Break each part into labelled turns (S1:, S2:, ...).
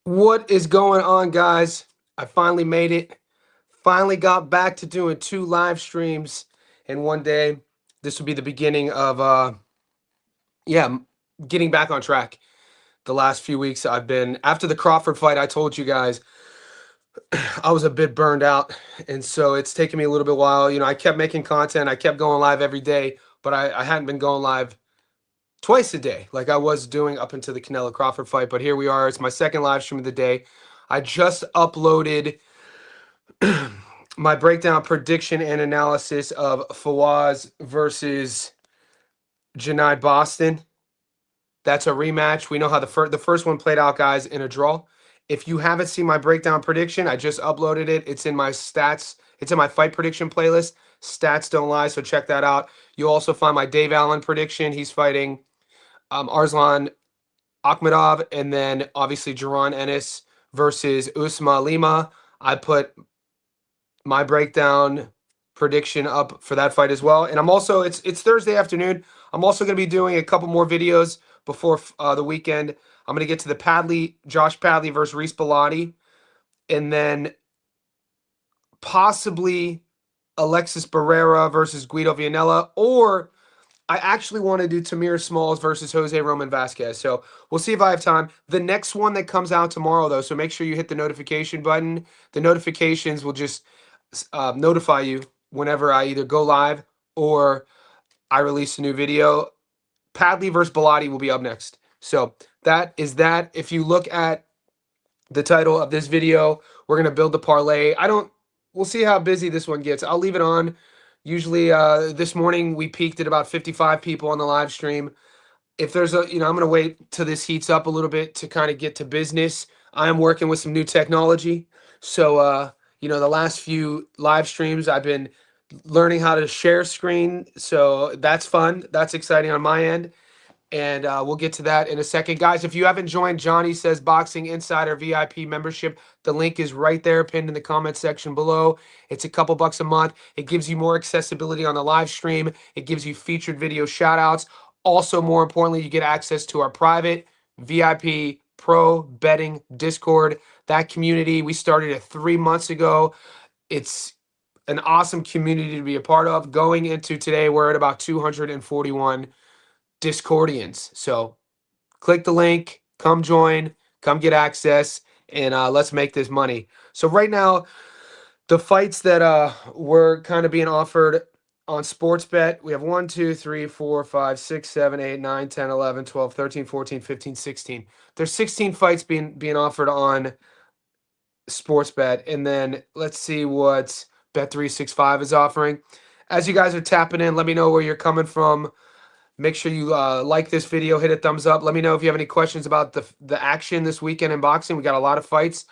S1: What is going on, guys? I finally made it. Finally got back to doing 2 live streams in one day. This will be the beginning of yeah, getting back on track. The last few weeks I've been after the Crawford fight, I told you guys I was a bit burned out, and so it's taken me a little bit while. I kept making content, I kept going live every day, but I hadn't been going live twice a day like I was doing up until the Canelo Crawford fight. But here we are. It's my second live stream of the day. I just uploaded my breakdown, prediction, and analysis of Fawaz versus Janai Boston. That's a rematch. We know how the first one played out, guys, in a draw. If you haven't seen my breakdown prediction, I just uploaded it. It's in my stats. It's in my fight prediction playlist. Stats don't lie, so check that out. You'll also find my Dave Allen prediction. He's fighting Arslan Akhmedov, and then obviously Jaron Ennis versus Usma Lima. I put my breakdown prediction up for that fight as well. And I'm also it's Thursday afternoon. I'm also going to be doing a couple more videos before the weekend. I'm going to get to the Josh Padley versus Reese Bellotti, and then possibly Alexis Barrera versus Guido Vianella, or I actually want to do Tamir Smalls versus Jose Roman Vasquez. So we'll see if I have time. The next one that comes out tomorrow, though, so make sure you hit the notification button. The notifications will just notify you whenever I either go live or I release a new video. Padley versus Bellotti will be up next. So that is that. If you look at the title of this video, we're going to build the parlay. We'll see how busy this one gets. I'll leave it on. Usually this morning we peaked at about 55 people on the live stream. If there's I'm going to wait till this heats up a little bit to kind of get to business. I am working with some new technology. So, the last few live streams I've been learning how to share screen. So that's fun. That's exciting on my end. And we'll get to that in a second. Guys, if you haven't joined Johnny Says Boxing Insider VIP membership, the link is right there pinned in the comment section below. It's a couple bucks a month. It gives you more accessibility on the live stream. It gives you featured video shout outs. Also, more importantly, you get access to our private VIP pro betting Discord. That community, we started it 3 months ago. It's an awesome community to be a part of. Going into today, we're at about 241 Discordians. So click the link, come join, come get access, and let's make this money. So right now, the fights that were kind of being offered on Sportsbet, we have 1, 2, 3, 4, 5, 6, 7, 8, 9, 10, 11, 12, 13, 14, 15, 16. There's 16 fights being offered on Sportsbet. And then let's see what Bet365 is offering. As you guys are tapping in, let me know where you're coming from. Make sure you like this video, hit a thumbs up. Let me know if you have any questions about the action this weekend in boxing. We got a lot of fights.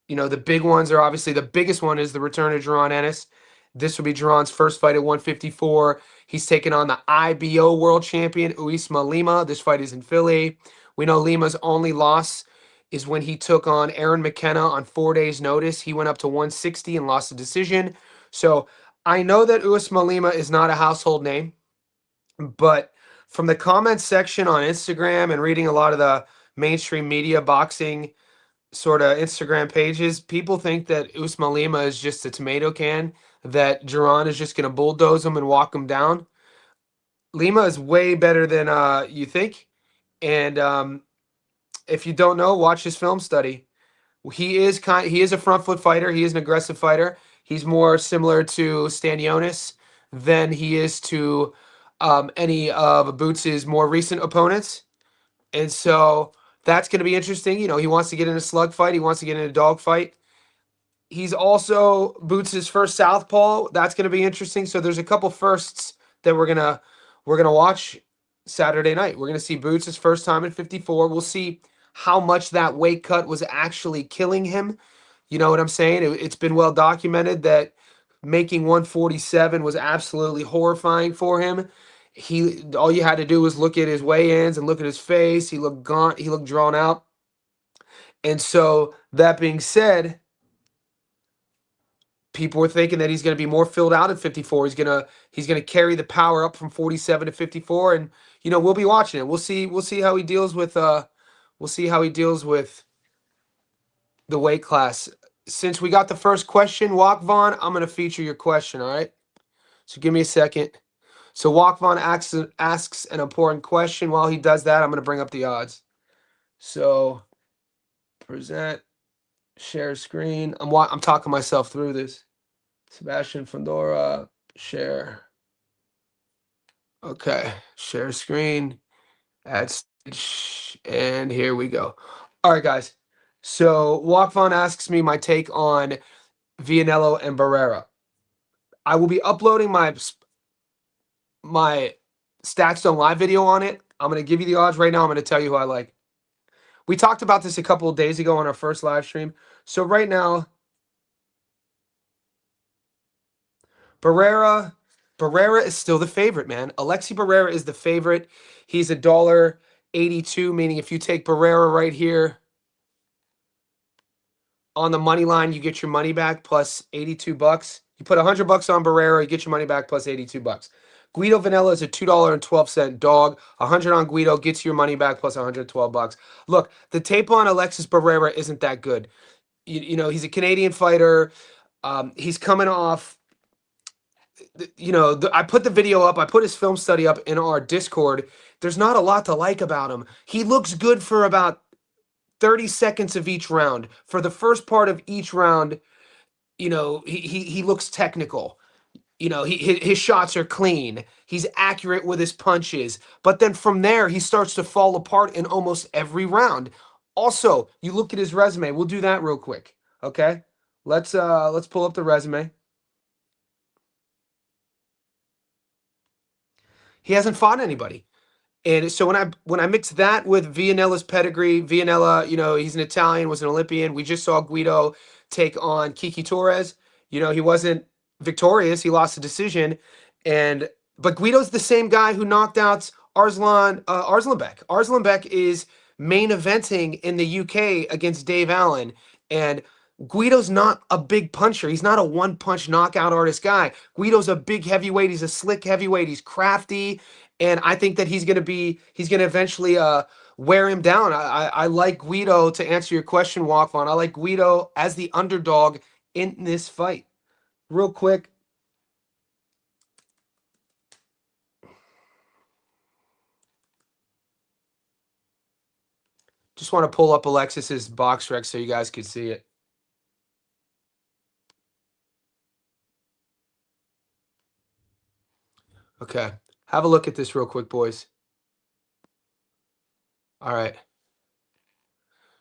S1: The big ones are obviously, the biggest one is the return of Jaron Ennis. This will be Jaron's first fight at 154. He's taking on the IBO world champion, Usma Lima. This fight is in Philly. We know Lima's only loss is when he took on Aaron McKenna on 4 days' notice. He went up to 160 and lost the decision. So I know that Usma Lima is not a household name, but from the comments section on Instagram and reading a lot of the mainstream media boxing sort of Instagram pages, people think that Usma Lima is just a tomato can, that Jaron is just going to bulldoze him and walk him down. Lima is way better than you think. And if you don't know, watch his film study. He is a front foot fighter. He is an aggressive fighter. He's more similar to Stanionis than he is to any of Boots' more recent opponents. And so that's going to be interesting. He wants to get in a slug fight. He wants to get in a dog fight. He's also Boots' first southpaw. That's going to be interesting. So there's a couple firsts that we're gonna watch Saturday night. We're going to see Boots' first time at 54. We'll see how much that weight cut was actually killing him. You know what I'm saying? It's been well documented that making 147 was absolutely horrifying for him. All you had to do was look at his weigh-ins and look at his face. He looked gaunt. He looked drawn out. And so that being said, people were thinking that he's going to be more filled out at 54. He's gonna carry the power up from 47 to 54, and we'll be watching it. We'll see how he deals with the weight class. Since we got the first question, Walk Vaughn, I'm gonna feature your question. All right. So give me a second. So Walk Vaughn asks an important question. While he does that, I'm gonna bring up the odds. So present, share screen. I'm talking myself through this. Sebastian Fondora, share. Okay, share screen, add stage, and here we go. All right, guys. So Walkvon asks me my take on Vianello and Barrera. I will be uploading my Stats Don't Lie video on it. I'm going to give you the odds right now. I'm going to tell you who I like. We talked about this a couple of days ago on our first live stream. So right now, Barrera is still the favorite, man. Alexi Barrera is the favorite. He's $1.82, meaning if you take Barrera right here on the money line, you get your money back plus 82 bucks. You put $100 on Barrera, you get your money back plus 82 bucks. Guido Vanilla is a $2.12 dog. 100 on Guido gets your money back plus 112 bucks. Look, the tape on Alexis Barrera isn't that good. You know, he's a Canadian fighter. He's coming off, I put the video up. I put his film study up in our Discord. There's not a lot to like about him. He looks good for about 30 seconds of each round. For the first part of each round, he looks technical. His shots are clean. He's accurate with his punches. But then from there, he starts to fall apart in almost every round. Also, you look at his resume. We'll do that real quick. Okay? Let's pull up the resume. He hasn't fought anybody. And so when I mix that with Vianella's pedigree, Vianella, he's an Italian, was an Olympian. We just saw Guido take on Kiki Torres. He wasn't victorious. He lost a decision. But Guido's the same guy who knocked out Arslanbek. Arslanbek is main eventing in the UK against Dave Allen. And Guido's not a big puncher. He's not a one-punch knockout artist guy. Guido's a big heavyweight. He's a slick heavyweight. He's crafty. And I think that he's going to eventually wear him down. I like Guido, to answer your question, Walkman. I like Guido as the underdog in this fight. Real quick. Just want to pull up Alexis's box rec so you guys could see it. Okay. Have a look at this real quick, boys. All right.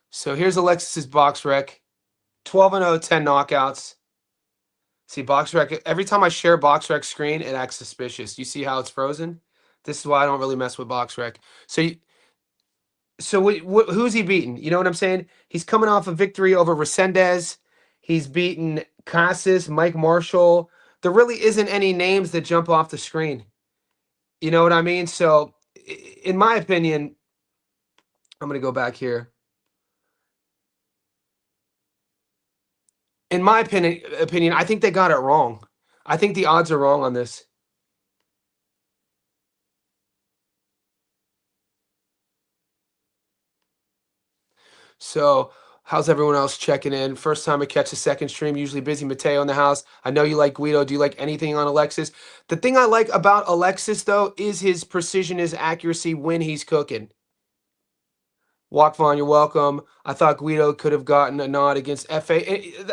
S1: So here's Alexis's box rec. 12-0, 10 knockouts. See, box rec, every time I share box rec screen, it acts suspicious. You see how it's frozen? This is why I don't really mess with box rec. So who's he beaten? You know what I'm saying? He's coming off a victory over Resendez. He's beaten Cassis, Mike Marshall. There really isn't any names that jump off the screen. You know what I mean? So, in my opinion, I'm going to go back here. In my opinion, I think they got it wrong. I think the odds are wrong on this. So, how's everyone else checking in? First time I catch a second stream, usually busy. Mateo in the house. I know you like Guido. Do you like anything on Alexis? The thing I like about Alexis, though, is his precision, his accuracy when he's cooking. Walkvon, you're welcome. I thought Guido could have gotten a nod against FA.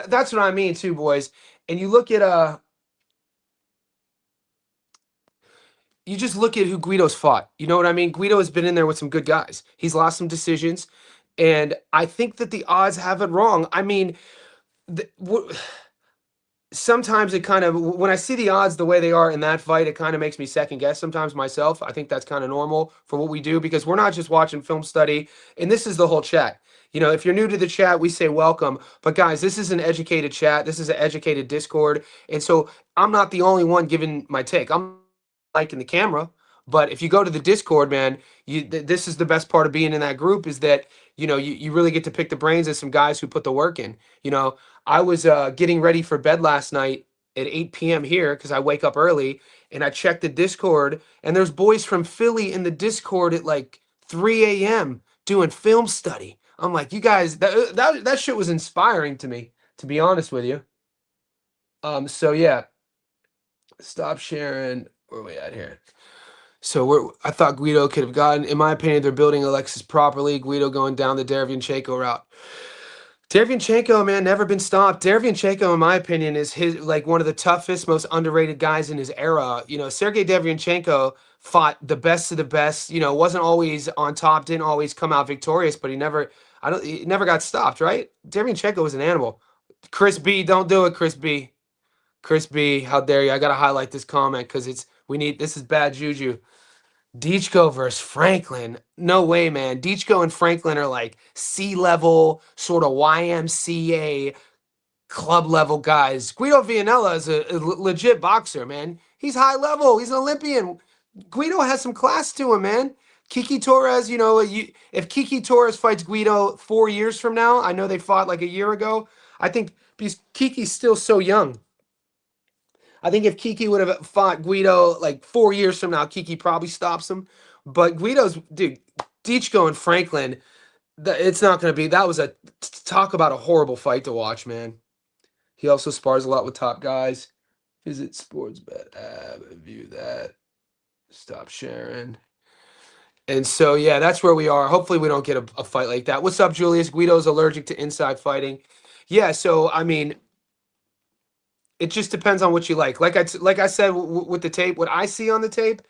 S1: That's what I mean, too, boys. And you look at you just look at who Guido's fought. You know what I mean? Guido has been in there with some good guys. He's lost some decisions. And I think that the odds have it wrong. I mean, sometimes it kind of, when I see the odds the way they are in that fight, it kind of makes me second guess sometimes myself. I think that's kind of normal for what we do, because we're not just watching film study. And this is the whole chat. If you're new to the chat, we say welcome. But guys, this is an educated chat. This is an educated Discord. And so I'm not the only one giving my take. I'm liking the camera. But if you go to the Discord, man, this is the best part of being in that group, is that, you really get to pick the brains of some guys who put the work in. I was getting ready for bed last night at 8 p.m. here, because I wake up early, and I checked the Discord, and there's boys from Philly in the Discord at like 3 a.m. doing film study. I'm like, you guys, that shit was inspiring to me, to be honest with you. So yeah, stop sharing. Where are we at here? So I thought Guido could have gotten. In my opinion, they're building Alexis properly. Guido going down the Derevyanchenko route. Derevyanchenko, man, never been stopped. Derevyanchenko, in my opinion, is his like one of the toughest, most underrated guys in his era. You know, Sergey Derevyanchenko fought the best of the best. You know, wasn't always on top, didn't always come out victorious, but he never got stopped, right? Derevyanchenko was an animal. Chris B, don't do it, Chris B. Chris B, how dare you? I gotta highlight this comment because this is bad juju. Deechko versus Franklin. No way, man. Deechko and Franklin are like C-level, sort of YMCA club level guys. Guido Vianella is a legit boxer, man. He's high level. He's an Olympian. Guido has some class to him, man. Kiki Torres, if Kiki Torres fights Guido 4 years from now, I know they fought like a year ago. I think because Kiki's still so young. I think if Kiki would have fought Guido like 4 years from now, Kiki probably stops him. But dude, Deechko and Franklin, it's not going to be. That was talk about a horrible fight to watch, man. He also spars a lot with top guys. Visit Sportsbet app, view that. Stop sharing. And so, yeah, that's where we are. Hopefully we don't get a fight like that. What's up, Julius? Guido's allergic to inside fighting. Yeah, so, I mean, it just depends on what you like. Like I said with the tape, what I see on the tape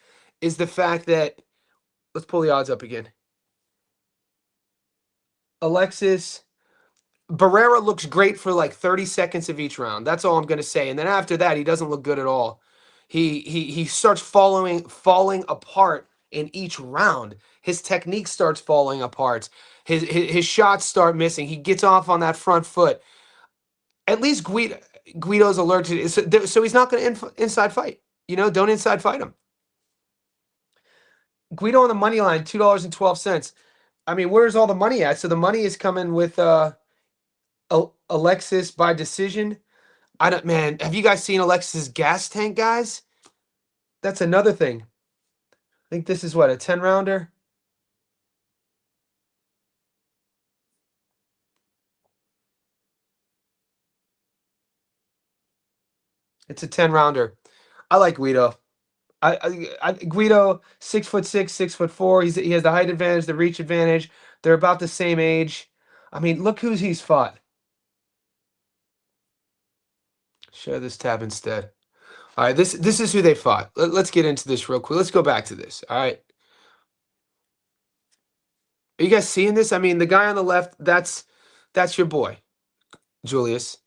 S1: is the fact that, let's pull the odds up again. Alexis Barrera looks great for like 30 seconds of each round. That's all I'm going to say. And then after that, he doesn't look good at all. He starts falling apart in each round. His technique starts falling apart. His shots start missing. He gets off on that front foot. At least Guido's allergic, so he's not going to inside fight. Don't inside fight him. Guido on the money line, $2.12. I mean, where's all the money at? So the money is coming with Alexis by decision. Man, have you guys seen Alexis's gas tank, guys? That's another thing. I think this is what, a 10-rounder? It's a 10-rounder. I like Guido. Guido, 6'6", 6'4". He has the height advantage, the reach advantage. They're about the same age. I mean, look who's he's fought. Share this tab instead. All right, this is who they fought. Let's get into this real quick. Let's go back to this. All right. Are you guys seeing this? I mean, the guy on the left, that's your boy, Julius.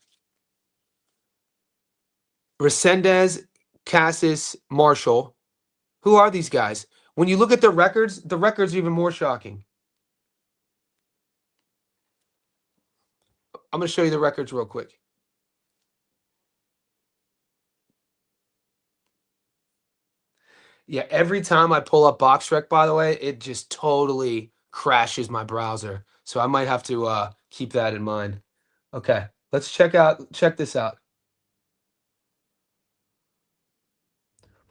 S1: Resendez, Cassis, Marshall. Who are these guys? When you look at the records are even more shocking. I'm going to show you the records real quick. Yeah, every time I pull up BoxRec, by the way, it just totally crashes my browser. So I might have to keep that in mind. Okay, let's check this out.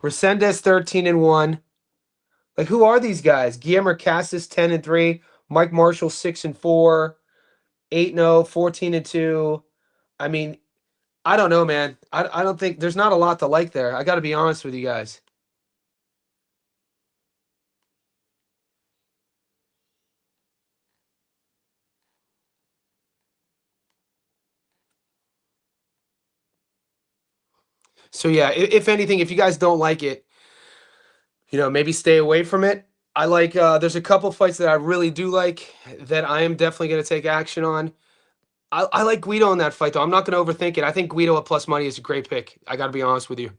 S1: Resendez 13-1. Like, who are these guys? Guillermo Casas 10-3, Mike Marshall 6-4, 8-0, 14-2. I mean, I don't know, man. I don't think there's not a lot to like there. I got to be honest with you guys. So yeah, if anything, if you guys don't like it, maybe stay away from it. I like there's a couple fights that I really do like that I am definitely going to take action on. I like Guido in that fight, though. I'm not going to overthink it. I think Guido at plus money is a great pick. I got to be honest with you.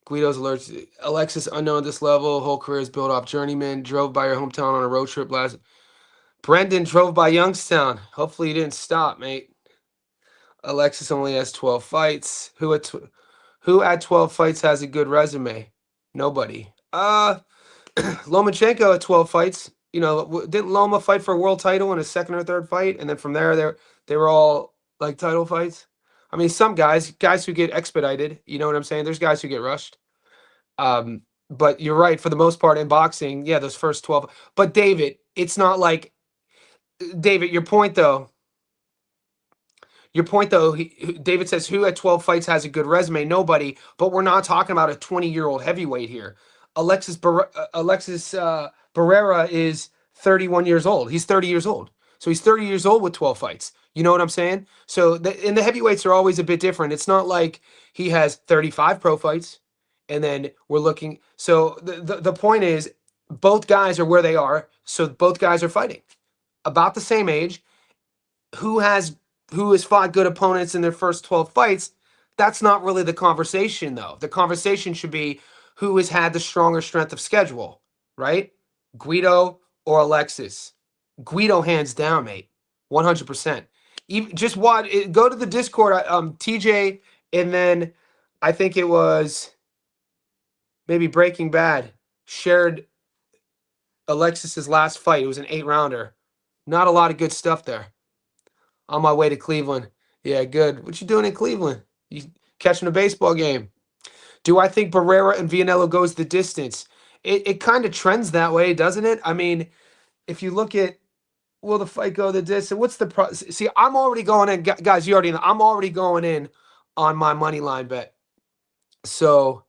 S1: Guido's allergic. Alexis, unknown at this level. Whole career is built off journeyman. Drove by your hometown on a road trip last. Brendan drove by Youngstown. Hopefully you didn't stop, mate. Alexis only has 12 fights. Who at 12 fights has a good resume? Nobody. Lomachenko at 12 fights. Didn't Loma fight for a world title in his second or third fight? And then from there, they were all like title fights. I mean, some guys who get expedited, you know what I'm saying? There's guys who get rushed. But you're right, for the most part in boxing, yeah, those first 12. But David, it's not like David, your point though. Your point though, David says who at 12 fights has a good resume? Nobody. But we're not talking about a 20-year-old heavyweight here. Alexis Barrera is 31 years old. He's 30 years old. So he's 30 years old with 12 fights. You know what I'm saying? So and the heavyweights are always a bit different. It's not like he has 35 pro fights, and then we're looking. So the point is, both guys are where they are. So both guys are fighting about the same age. Who has who has fought good opponents in their first 12 fights? That's not really the conversation though. The conversation should be who has had the stronger strength of schedule, right? Guido or Alexis? Guido hands down, mate. 100%. Even, just watch go to the Discord, TJ, and then I think it was maybe Breaking Bad shared Alexis's last fight. It was an 8-rounder. Not a lot of good stuff there. On my way to Cleveland. Yeah, good. What you doing in Cleveland? You catching a baseball game? Do I think Barrera and Vianello goes the distance? It kind of trends that way, doesn't it? I mean, if you look at will the fight go the distance? What's the see? I'm already going in, guys. You already know. I'm already going in on my money line bet. So,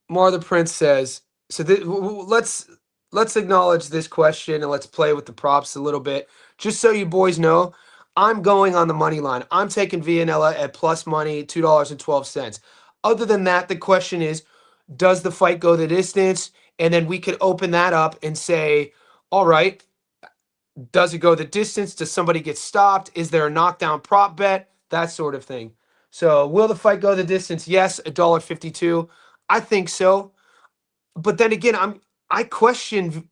S1: Mar the Prince says. So let's acknowledge this question and let's play with the props a little bit. Just so you boys know, I'm going on the money line. I'm taking Vianella at plus money, $2.12. Other than that, the question is, does the fight go the distance? And then we could open that up and say, all right, does it go the distance? Does somebody get stopped? Is there a knockdown prop bet? That sort of thing. So will the fight go the distance? Yes, $1.52. I think so. But then again, I question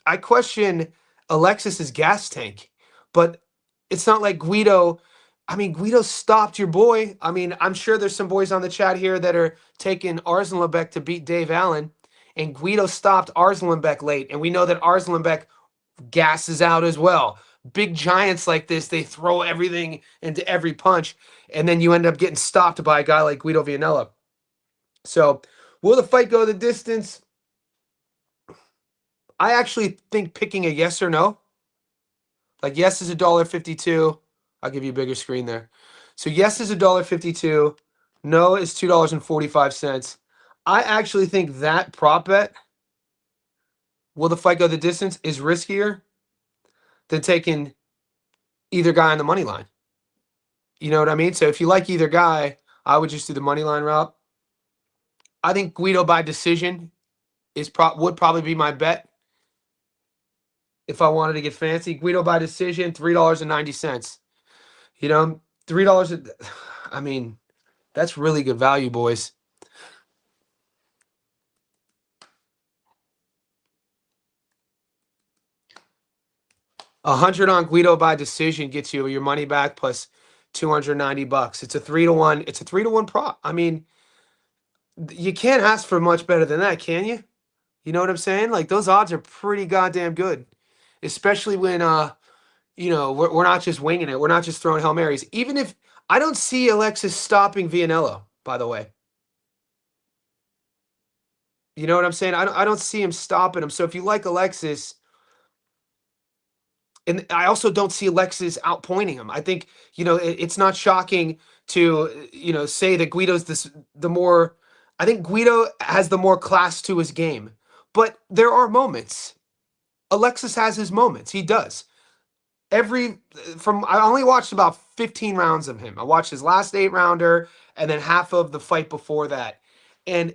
S1: Alexis's gas tank. But it's not like Guido. I mean, Guido stopped your boy. I mean, I'm sure there's some boys on the chat here that are taking Arslanbek to beat Dave Allen, and Guido stopped Arslanbek late, and we know that Arslanbek gasses out as well. Big giants like this, they throw everything into every punch, and then you end up getting stopped by a guy like Guido Vianella. So, will the fight go the distance? I actually think picking a yes or no. Like yes is $1.52. I'll give you a bigger screen there. So yes is $1.52. No is $2.45. I actually think that prop bet, will the fight go the distance, is riskier than taking either guy on the money line. You know what I mean? So if you like either guy, I would just do the money line route. I think Guido by decision would probably be my bet. If I wanted to get fancy, Guido by decision, $3.90. You know, $3. I mean, that's really good value, boys. 100 on Guido by decision gets you your money back plus $290. It's a 3-to-1. It's a 3-to-1 prop. I mean, you can't ask for much better than that, can you? You know what I'm saying? Like those odds are pretty goddamn good, especially when we're not just winging it. We're not just throwing Hail Marys. Even if I don't see Alexis stopping Vianello, by the way. You know what I'm saying? I don't see him stopping him. So if you like Alexis, and I also don't see Alexis outpointing him. I think, it's not shocking to, say that Guido's the more, I think Guido has the more class to his game. But there are moments. Alexis has his moments. He does. I only watched about 15 rounds of him. I watched his last 8-rounder and then half of the fight before that. And,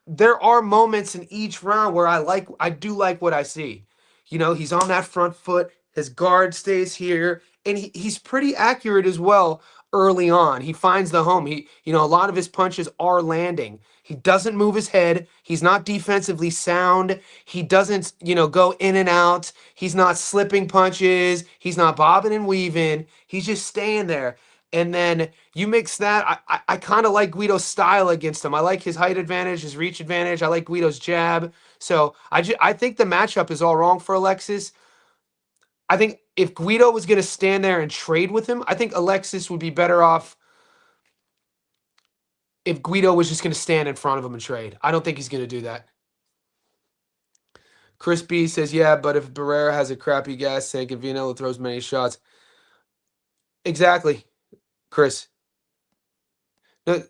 S1: there are moments in each round where I do like what I see. He's on that front foot. His guard stays here, and he's pretty accurate as well early on. He finds the home. A lot of his punches are landing. He doesn't move his head. He's not defensively sound. He doesn't, go in and out. He's not slipping punches. He's not bobbing and weaving. He's just staying there. And then you mix that. I kind of like Guido's style against him. I like his height advantage, his reach advantage. I like Guido's jab. So I think the matchup is all wrong for Alexis. I think if Guido was going to stand there and trade with him, I think Alexis would be better off if Guido was just going to stand in front of him and trade. I don't think he's going to do that. Chris B says, yeah, but if Barrera has a crappy gas tank and Vianello throws many shots. Exactly, Chris. No,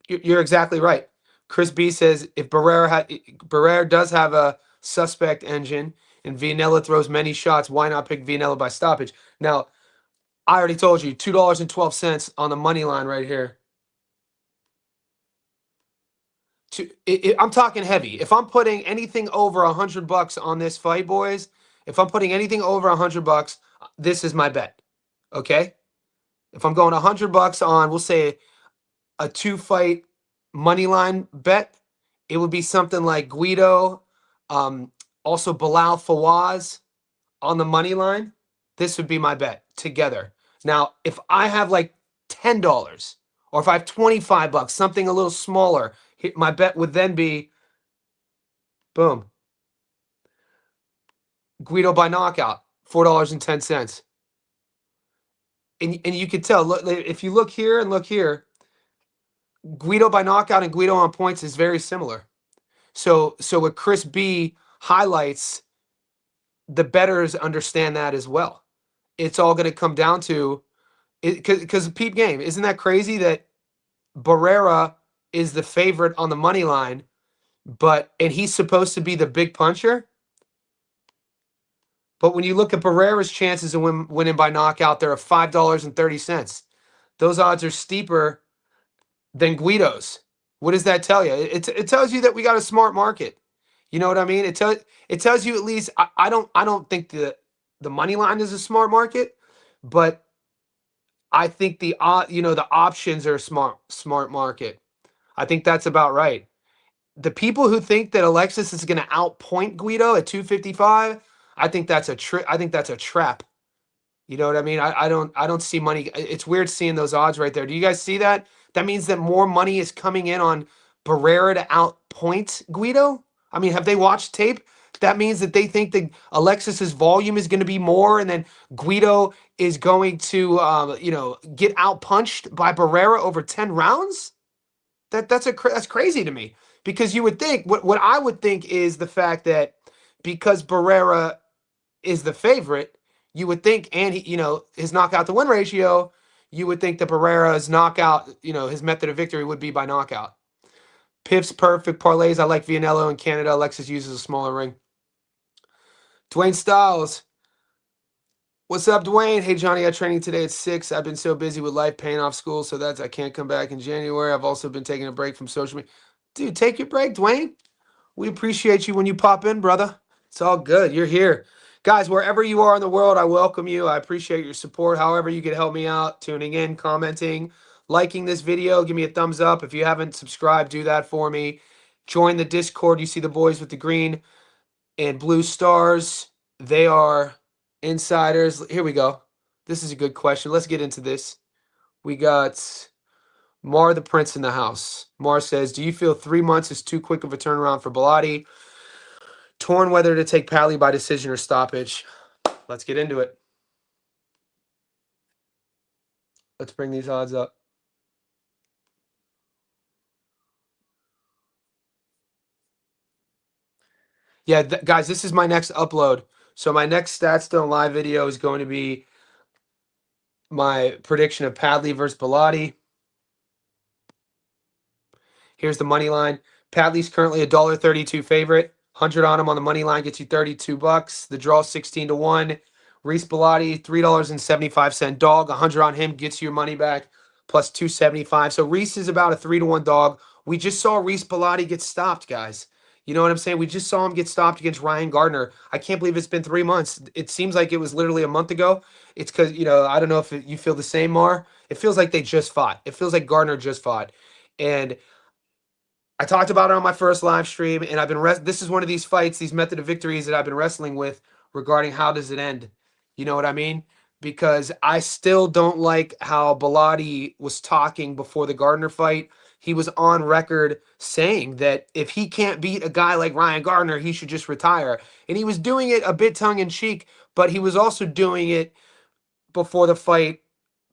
S1: you're exactly right. Chris B says if Barrera does have a suspect engine and Vianello throws many shots, why not pick Vianello by stoppage? Now, I already told you, $2.12 on the money line right here. I'm talking heavy. If I'm putting anything over $100 on this fight, boys, if I'm putting anything over $100, this is my bet. Okay? If I'm going $100 on, we'll say a 2-fight money line bet, it would be something like Guido, also Bilal Fawaz on the money line. This would be my bet together. Now, if I have like $10 or if I have $25, something a little smaller, my bet would then be, boom, Guido by knockout, $4.10. And you could tell, look, if you look here and look here, Guido by knockout and Guido on points is very similar. So what Chris B highlights, the bettors understand that as well. It's all going to come down to it, because peep game, isn't that crazy that Barrera is the favorite on the money line, and he's supposed to be the big puncher? But when you look at Barrera's chances of winning by knockout, they're at $5.30. Those odds are steeper than Guido's. What does that tell you? It tells you that we got a smart market. You know what I mean? It tells you at least. I don't think the money line is a smart market, but I think the options are a smart market. I think that's about right. The people who think that Alexis is going to outpoint Guido at 255, I think that's a trap. You know what I mean? I don't see money. It's weird seeing those odds right there. Do you guys see that? That means that more money is coming in on Barrera to outpoint Guido. I mean, have they watched tape? That means that they think that Alexis's volume is going to be more, and then Guido is going to, get outpunched by Barrera over 10 rounds. That's crazy to me, because you would think what I would think is the fact that because Barrera is the favorite, you would think, and his knockout to win ratio, you would think that Barrera's knockout, his method of victory would be by knockout. Piff's perfect parlays. I like Vianello in Canada. Alexis uses a smaller ring. Dwayne Styles. What's up, Dwayne? Hey, Johnny, I got training today at 6. I've been so busy with life, paying off school, so I can't come back in January. I've also been taking a break from social media. Dude, take your break, Dwayne. We appreciate you when you pop in, brother. It's all good. You're here. Guys, wherever you are in the world, I welcome you. I appreciate your support. However you can help me out, tuning in, commenting, liking this video. Give me a thumbs up. If you haven't subscribed, do that for me. Join the Discord. You see the boys with the green and blue stars. They are insiders. Here we go. This is a good question. Let's get into this. We got Mar the Prince in the house. Mar says, do you feel 3 months is too quick of a turnaround for Bilotti? Torn whether to take Pally by decision or stoppage. Let's get into it. Let's bring these odds up. Yeah, guys, this is my next upload. So my next StatStone live video is going to be my prediction of Padley versus Bilotti. Here's the money line. Padley's currently $1.32 favorite. 100 on him on the money line gets you $32. The draw 16-1. Reese Bilotti, $3.75 dog. 100 on him gets you your money back plus 275. So Reese is about a 3-1 dog. We just saw Reese Bilotti get stopped, guys. You know what I'm saying? We just saw him get stopped against Ryan Gardner. I can't believe it's been 3 months. It seems like it was literally a month ago. It's because, I don't know if you feel the same, Mar. It feels like they just fought. It feels like Gardner just fought. And I talked about it on my first live stream, and I've been this is one of these fights, these method of victories that I've been wrestling with regarding how does it end. You know what I mean? Because I still don't like how Bilotti was talking before the Gardner fight. He was on record saying that if he can't beat a guy like Ryan Gardner, he should just retire. And he was doing it a bit tongue-in-cheek, but he was also doing it before the fight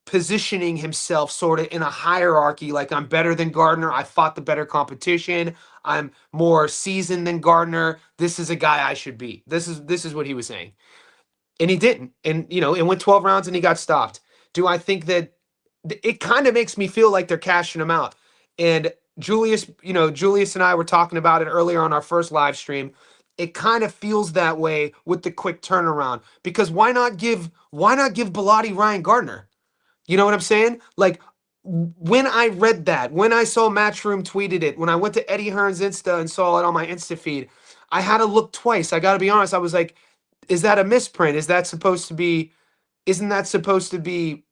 S1: positioning himself sort of in a hierarchy, like I'm better than Gardner. I fought the better competition. I'm more seasoned than Gardner. This is a guy I should beat. This is what he was saying. And he didn't. And it went 12 rounds and he got stopped. Do I think that it kind of makes me feel like they're cashing him out? And Julius and I were talking about it earlier on our first live stream. It kind of feels that way with the quick turnaround, because why not give Bilotti Ryan Gardner? You know what I'm saying? Like, when I read that, when I saw Matchroom tweeted it, when I went to Eddie Hearn's Insta and saw it on my Insta feed, I had to look twice. I got to be honest. I was like, is that a misprint? Isn't that supposed to be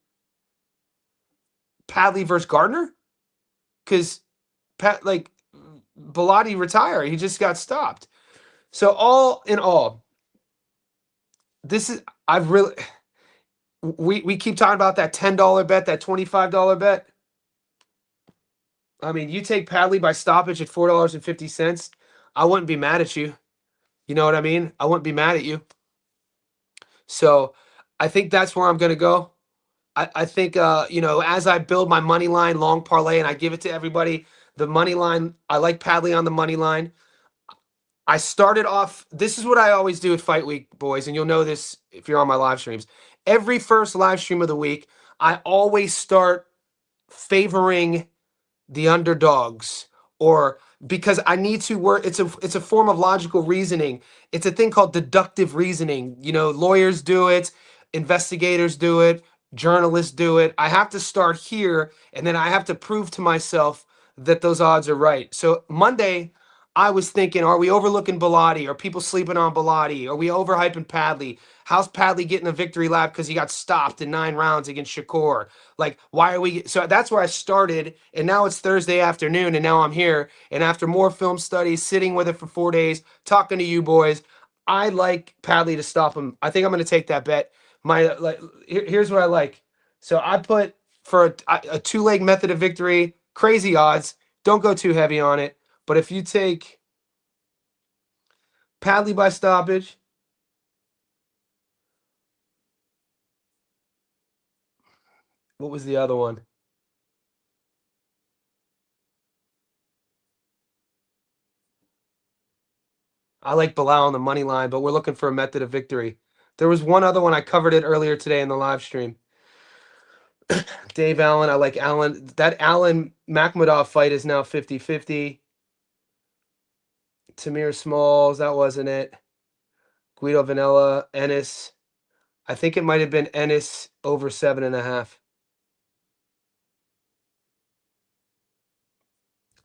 S1: Padley versus Gardner? Because Bilotti retired. He just got stopped. So all in all, this is I've really we keep talking about that $10 bet, that $25 bet. I mean, you take Padley by stoppage at $4.50. I wouldn't be mad at you. You know what I mean? I wouldn't be mad at you. So I think that's where I'm going to go. I think, as I build my money line long parlay and I give it to everybody, the money line, I like Padley on the money line. I started off, this is what I always do at Fight Week, boys, and you'll know this if you're on my live streams. Every first live stream of the week, I always start favoring the underdogs, or because I need to work. It's a form of logical reasoning. It's a thing called deductive reasoning. Lawyers do it, investigators do it, journalists do it. I have to start here, and then I have to prove to myself that those odds are right. So Monday, I was thinking, are we overlooking Bilotti? Are people sleeping on Bilotti? Are we overhyping Padley? How's Padley getting a victory lap because he got stopped in 9 rounds against Shakur? Like, why are we? So that's where I started, and now it's Thursday afternoon, and now I'm here. And after more film studies, sitting with it for 4 days, talking to you boys, I like Padley to stop him. I think I'm going to take that bet. Here's what I like. So I put for a 2-leg method of victory, crazy odds. Don't go too heavy on it. But if you take Padley by stoppage, what was the other one? I like Bilal on the money line, but we're looking for a method of victory. There was one other one. I covered it earlier today in the live stream. Dave Allen. I like Allen. That Allen Makhmudov fight is now 50-50. Tamir Smalls, that wasn't it. Guido Vanilla, Ennis. I think it might have been Ennis over 7.5.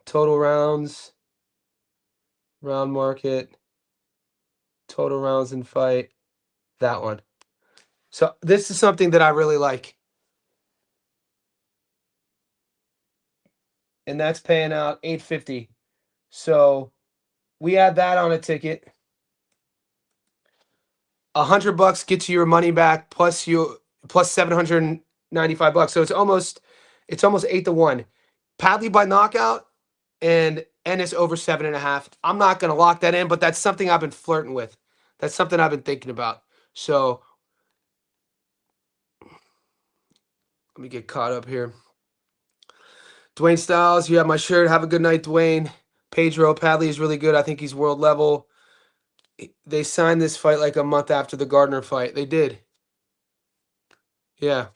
S1: Total rounds, round market, total rounds in fight, that one. So this is something that I really like. And that's paying out $8.50. So we add that on a ticket. $100 gets you your money back plus $795. So it's almost 8-1. Padley by knockout and Ennis over 7.5. I'm not gonna lock that in, but that's something I've been flirting with. That's something I've been thinking about. So let me get caught up here. Dwayne Styles, you have my shirt. Have a good night, Dwayne. Pedro Padley is really good. I think he's world level. They signed this fight like a month after the Gardner fight. They did. Yeah.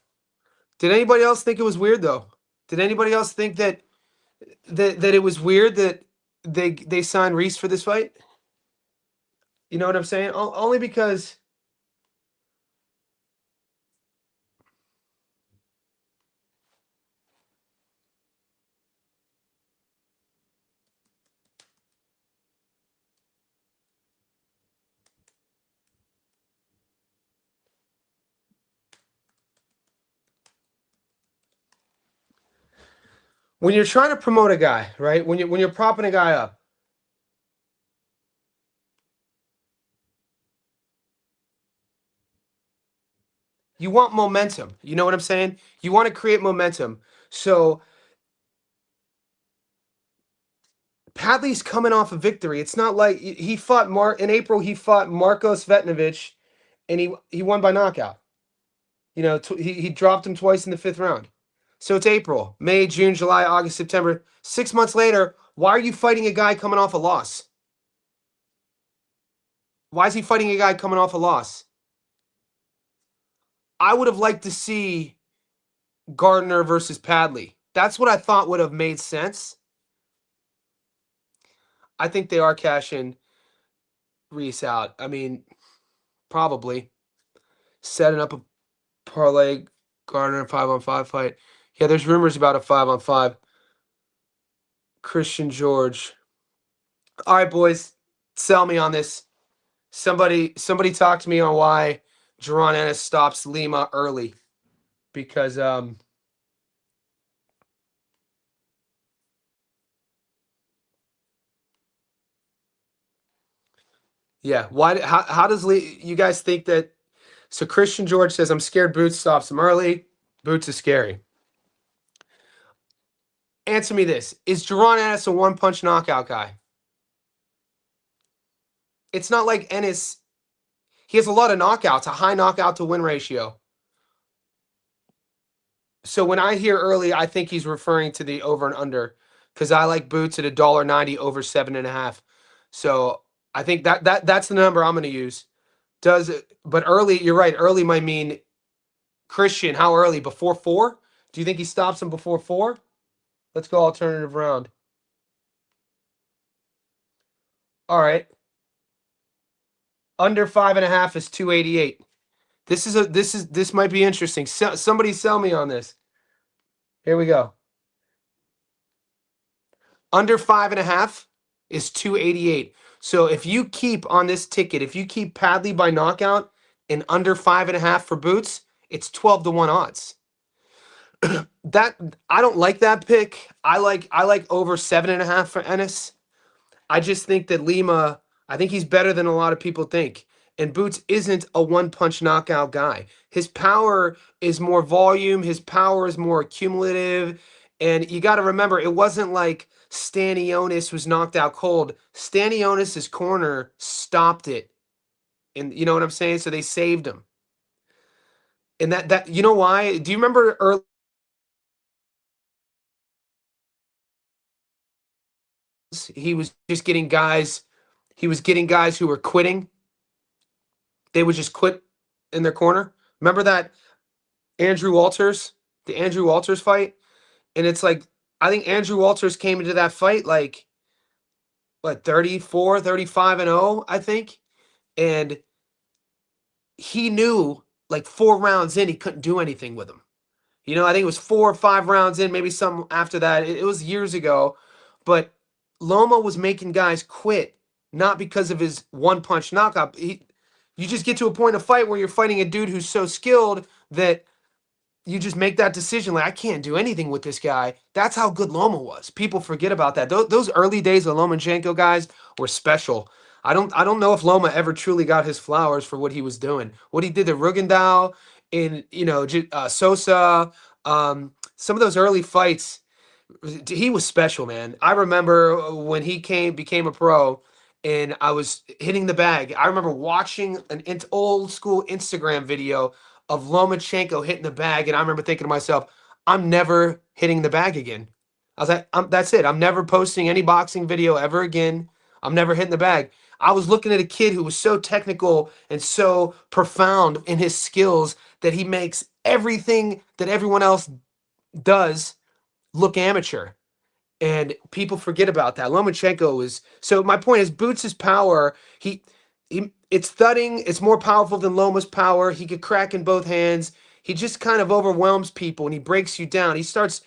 S1: Did anybody else think it was weird though? Did anybody else think that it was weird that they signed Reese for this fight? You know what I'm saying? Only because when you're trying to promote a guy, right? When you're propping a guy up, you want momentum. You know what I'm saying? You want to create momentum. So Padley's coming off a victory. It's not like he fought in April. He fought Marcos Vetnovich, and he won by knockout. You know, he dropped him twice in the 5th round. So it's April, May, June, July, August, September. 6 months later, why are you fighting a guy coming off a loss? Why is he fighting a guy coming off a loss? I would have liked to see Gardner versus Padley. That's what I thought would have made sense. I think they are cashing Reese out. I mean, probably setting up a parlay Gardner 5-on-5 fight. Yeah, there's rumors about a 5-on-5. Christian George. All right, boys, sell me on this. Somebody talk to me on why Jaron Ennis stops Lima early, because yeah, why how does you guys think that? So Christian George says, I'm scared Boots stops him early. Boots is scary. Answer me this. Is Jaron Ennis a one-punch knockout guy? It's not like Ennis. He has a lot of knockouts, a high knockout to win ratio. So when I hear early, I think he's referring to the over and under, because I like Boots at $1.90 over 7.5. So I think that's the number I'm going to use. But early, you're right. Early might mean Christian. How early? Before 4? Do you think he stops him before 4? Let's go alternative round. All right. Under 5.5 is 288. This might be interesting. Somebody sell me on this. Here we go. Under 5.5 is 288. So if you keep on this ticket, if you keep Padley by knockout and under 5.5 for Boots, it's 12-1 odds. That I don't like that pick. I like over 7.5 for Ennis. I just think that Lima, I think he's better than a lot of people think. And Boots isn't a one-punch knockout guy. His power is more volume. His power is more cumulative. And you got to remember, it wasn't like Stanionis was knocked out cold. Stanionis' corner stopped it. And you know what I'm saying? So they saved him. And that you know why? Do you remember early? He was just getting guys. He was getting guys who were quitting. They would just quit in their corner. Remember that the Andrew Walters fight? And it's like, I think Andrew Walters came into that fight like, what, 34, 35-0, I think. And he knew like 4 rounds in, he couldn't do anything with him. You know, I think it was 4 or 5 rounds in, maybe some after that. It was years ago. But Loma was making guys quit, not because of his one-punch knockout. You just get to a point of fight where you're fighting a dude who's so skilled that you just make that decision. Like, I can't do anything with this guy. That's how good Loma was. People forget about that. Those early days of Lomachenko guys were special. I don't know if Loma ever truly got his flowers for what he was doing. What he did to Rugendow in, Sosa, some of those early fights, he was special, man. I remember when he became a pro, and I was hitting the bag. I remember watching an old school Instagram video of Lomachenko hitting the bag, and I remember thinking to myself, I'm never hitting the bag again. I was like, that's it. I'm never posting any boxing video ever again. I'm never hitting the bag. I was looking at a kid who was so technical and so profound in his skills that he makes everything that everyone else does look amateur. And people forget about that. Lomachenko is, so my point is, Boots' power, it's thudding, it's more powerful than Loma's power. He could crack in both hands. He just kind of overwhelms people and he breaks you down. He starts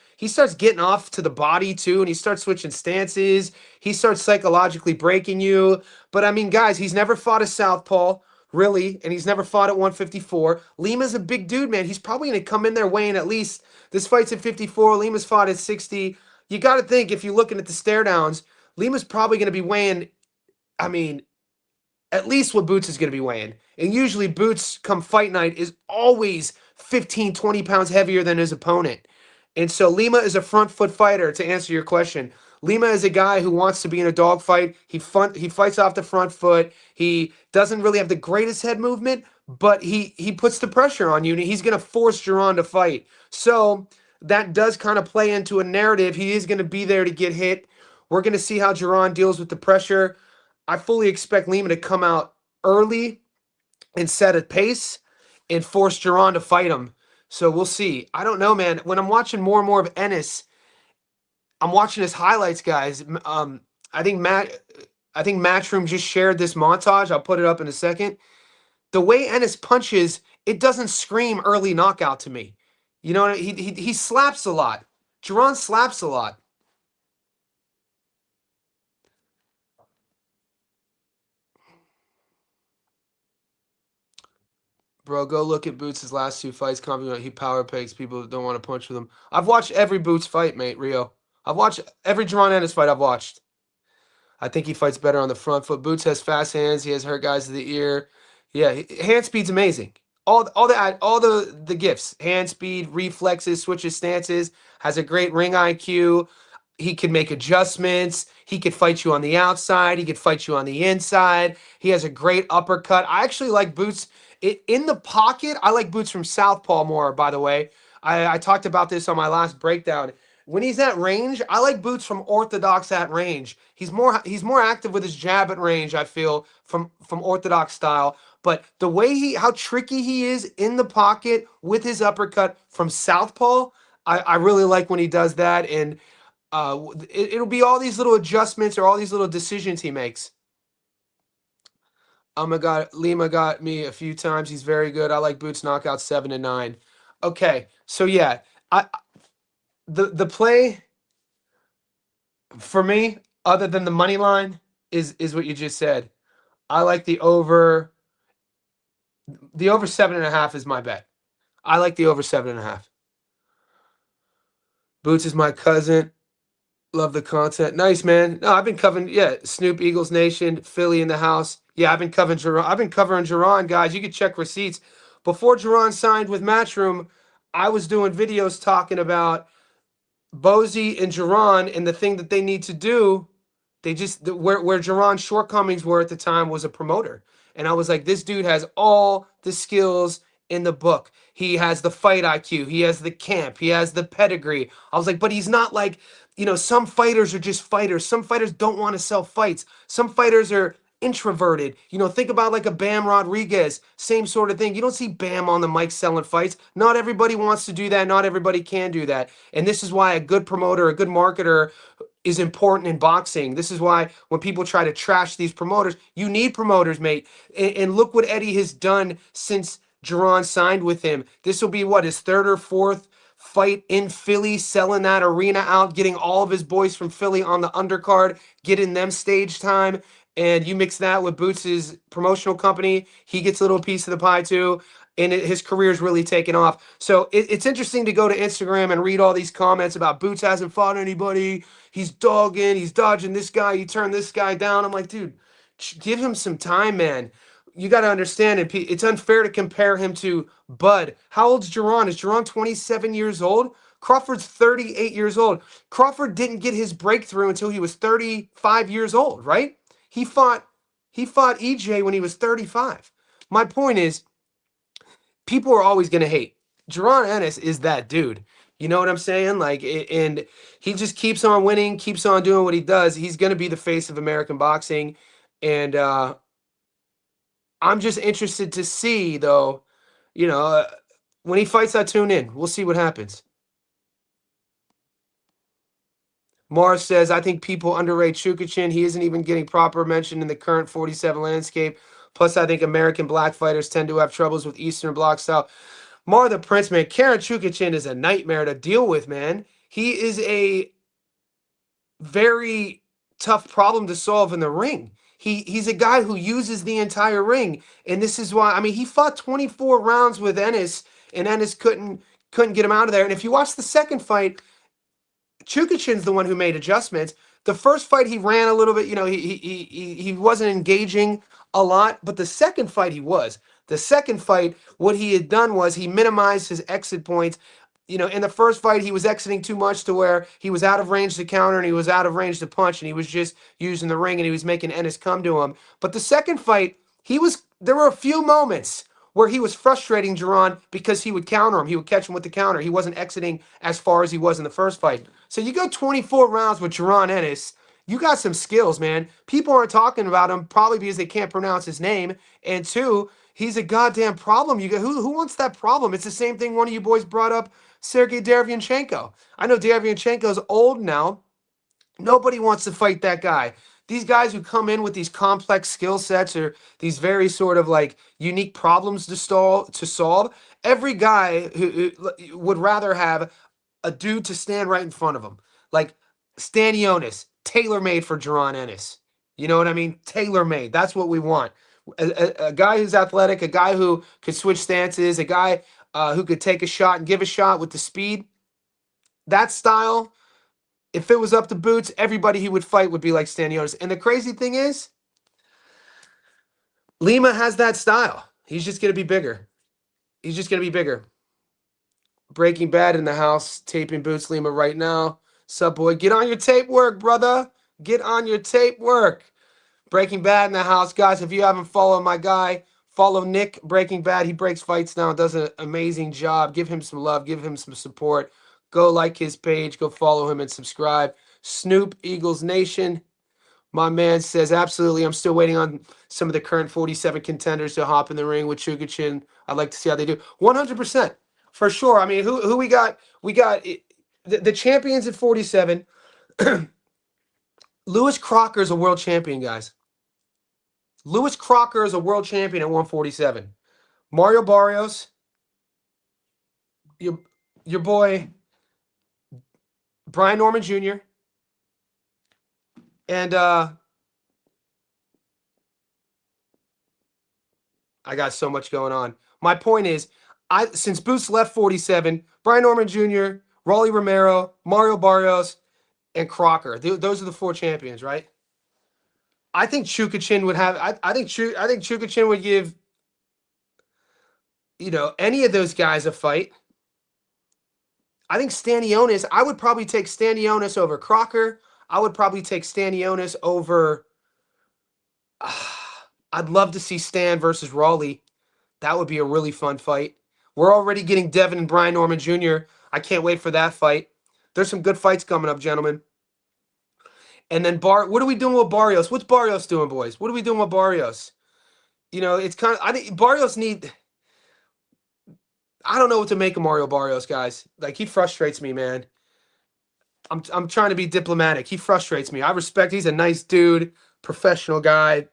S1: getting off to the body too, and he starts switching stances. He starts psychologically breaking you. But I mean, guys, he's never fought a southpaw, really, and he's never fought at 154. Lima's a big dude, man. He's probably going to come in there weighing at least, this fight's at 54, Lima's fought at 60. You got to think, if you're looking at the stare downs, Lima's probably going to be weighing, I mean, at least what Boots is going to be weighing. And usually Boots, come fight night, is always 15, 20 pounds heavier than his opponent. And so Lima is a front foot fighter, to answer your question. Lima is a guy who wants to be in a dogfight. He fights off the front foot. He doesn't really have the greatest head movement, but he puts the pressure on you, and he's going to force Jaron to fight. So that does kind of play into a narrative. He is going to be there to get hit. We're going to see how Jaron deals with the pressure. I fully expect Lima to come out early and set a pace and force Jaron to fight him. So we'll see. I don't know, man. When I'm watching more and more of Ennis, I'm watching his highlights, guys. I think Matchroom just shared this montage. I'll put it up in a second. The way Ennis punches, it doesn't scream early knockout to me. You know, he slaps a lot. Jaron slaps a lot. Bro, go look at Boots' last two fights. He power pegs people that don't want to punch with him. I've watched every Boots fight, mate, Rio. I've watched every Jaron Ennis fight I've watched. I think he fights better on the front foot. Boots has fast hands. He has hurt guys to the ear. Yeah, hand speed's amazing. All the gifts. Hand speed, reflexes, switches stances, has a great ring IQ. He can make adjustments. He could fight you on the outside. He could fight you on the inside. He has a great uppercut. I actually like Boots in the pocket. I like Boots from Southpaw more, by the way. I talked about this on my last breakdown. When he's at range, I like Boots from orthodox at range. He's more active with his jab at range, I feel, from orthodox style. But the way how tricky he is in the pocket with his uppercut from Southpaw, I really like when he does that. And it'll be all these little adjustments or all these little decisions he makes. Oh my God, Lima got me a few times. He's very good. I like Boots knockout 7-9. Okay, so yeah, the play for me, other than the money line, is what you just said. I like the over. The over 7.5 is my bet. I like the over 7.5. Boots is my cousin. Love the content. Nice, man. No, I've been covering, yeah, Snoop, Eagles Nation, Philly in the house. Yeah, I've been covering Jaron. I've been covering Jaron, guys. You can check receipts. Before Jaron signed with Matchroom, I was doing videos talking about Bozy and Jaron, and the thing that they need to do, where Jaron's shortcomings were at the time was a promoter. And I was like, this dude has all the skills in the book. He has the fight IQ. He has the camp. He has the pedigree. I was like, but he's not like, some fighters are just fighters. Some fighters don't want to sell fights. Some fighters are introverted. Think about like a Bam Rodriguez, same sort of thing. You don't see Bam on the mic selling fights. Not everybody wants to do that. Not everybody can do that. And this is why a good promoter, a good marketer is important in boxing. This is why when people try to trash these promoters, you need promoters, mate. And look what Eddie has done since Jaron signed with him. This will be his third or fourth fight in Philly, selling that arena out, getting all of his boys from Philly on the undercard, getting them stage time. And you mix that with Boots' promotional company, he gets a little piece of the pie too. And his career is really taken off. So it's interesting to go to Instagram and read all these comments about Boots hasn't fought anybody. He's dogging. He's dodging this guy. He turned this guy down. I'm like, dude, give him some time, man. You got to understand it. It's unfair to compare him to Bud. How old's Jaron? Is Jaron 27 years old? Crawford's 38 years old. Crawford didn't get his breakthrough until he was 35 years old, right? He fought EJ when he was 35. My point is, people are always going to hate. Jaron Ennis is that dude. You know what I'm saying? And he just keeps on winning, keeps on doing what he does. He's going to be the face of American boxing. And I'm just interested to see, though, when he fights, I tune in. We'll see what happens. Morris says, I think people underrate Chukachin. He isn't even getting proper mention in the current 47 landscape. Plus, I think American black fighters tend to have troubles with Eastern Bloc style. Mar the Prince, man, Karen Chukachin is a nightmare to deal with, man. He is a very tough problem to solve in the ring. He's a guy who uses the entire ring. And this is why, he fought 24 rounds with Ennis, and Ennis couldn't get him out of there. And if you watch the second fight, Chukachin's the one who made adjustments. The first fight, he ran a little bit, he wasn't engaging a lot, but the second fight he was. The second fight, what he had done was he minimized his exit points. In the first fight, he was exiting too much to where he was out of range to counter and he was out of range to punch, and he was just using the ring and he was making Ennis come to him. But the second fight, there were a few moments where he was frustrating Jaron because he would counter him. He would catch him with the counter. He wasn't exiting as far as he was in the first fight. So you go 24 rounds with Jaron Ennis. You got some skills, man. People aren't talking about him probably because they can't pronounce his name. And two, he's a goddamn problem. You go, who wants that problem? It's the same thing one of you boys brought up, Sergey Derevyanchenko. I know Derevyanchenko's old now. Nobody wants to fight that guy. These guys who come in with these complex skill sets or these very sort of like unique problems to solve, every guy who would rather have a dude to stand right in front of him. Like Stanionis, tailor-made for Jaron Ennis. You know what I mean? Tailor-made. That's what we want. A guy who's athletic, a guy who could switch stances, a guy who could take a shot and give a shot with the speed. That style, if it was up to Boots, everybody he would fight would be like Stanionis. And the crazy thing is, Lima has that style. He's just going to be bigger. He's just going to be bigger. Breaking Bad in the house, taping Boots Lima right now. Sup, boy? Get on your tape work, brother. Get on your tape work. Breaking Bad in the house. Guys, if you haven't followed my guy, follow Nick Breaking Bad. He breaks fights now, does an amazing job. Give him some love. Give him some support. Go like his page. Go follow him and subscribe. Snoop, Eagles Nation. My man says, absolutely. I'm still waiting on some of the current 47 contenders to hop in the ring with Chukachin. I'd like to see how they do. 100%. For sure. I mean, who we got? We got the champions at 47. Lewis Crocker is a world champion, guys. Lewis Crocker is a world champion at 147. Mario Barrios, your boy Brian Norman Jr. And I got so much going on. My point is, since Boots left 47, Brian Norman Jr., Rolly Romero, Mario Barrios, and Crocker. Those are the four champions, right? I think Chukachin would have. I think Chukachin would give, any of those guys a fight. I think Stanionis. I would probably take Stanionis over Crocker. I would probably take Stanionis over. I'd love to see Stan versus Raleigh. That would be a really fun fight. We're already getting Devin and Brian Norman Jr. I can't wait for that fight. There's some good fights coming up, gentlemen. And then what are we doing with Barrios? What's Barrios doing, boys? What are we doing with Barrios? It's kind of, I think Barrios I don't know what to make of Mario Barrios, guys. Like, he frustrates me, man. I'm trying to be diplomatic. He frustrates me. I respect, he's a nice dude, professional guy.